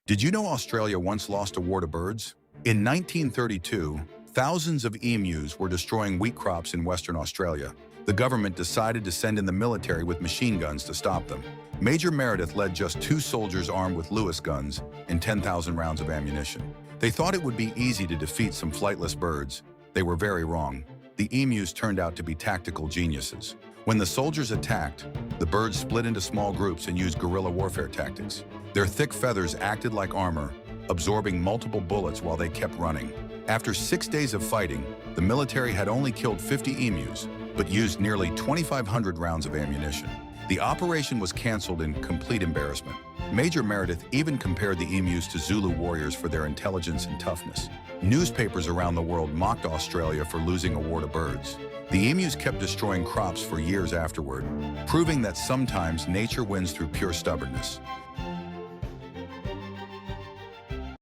Did you know Australia once lost a war to birds? In 1932, thousands of emus were destroying wheat crops in Western Australia. The government decided to send in the military with machine guns to stop them. Major Meredith led just 2 soldiers armed with Lewis guns and 10,000 rounds of ammunition. They thought it would be easy to defeat some flightless birds. They were very wrong. The emus turned out to be tactical geniuses. When the soldiers attacked, the birds split into small groups and used guerrilla warfare tactics. Their thick feathers acted like armor, absorbing multiple bullets while they kept running. After 6 days of fighting, the military had only killed 50 emus, but used nearly 2,500 rounds of ammunition. The operation was canceled in complete embarrassment. Major Meredith even compared the emus to Zulu warriors for their intelligence and toughness. Newspapers around the world mocked Australia for losing a war to birds. The emus kept destroying crops for years afterward, proving that sometimes nature wins through pure stubbornness.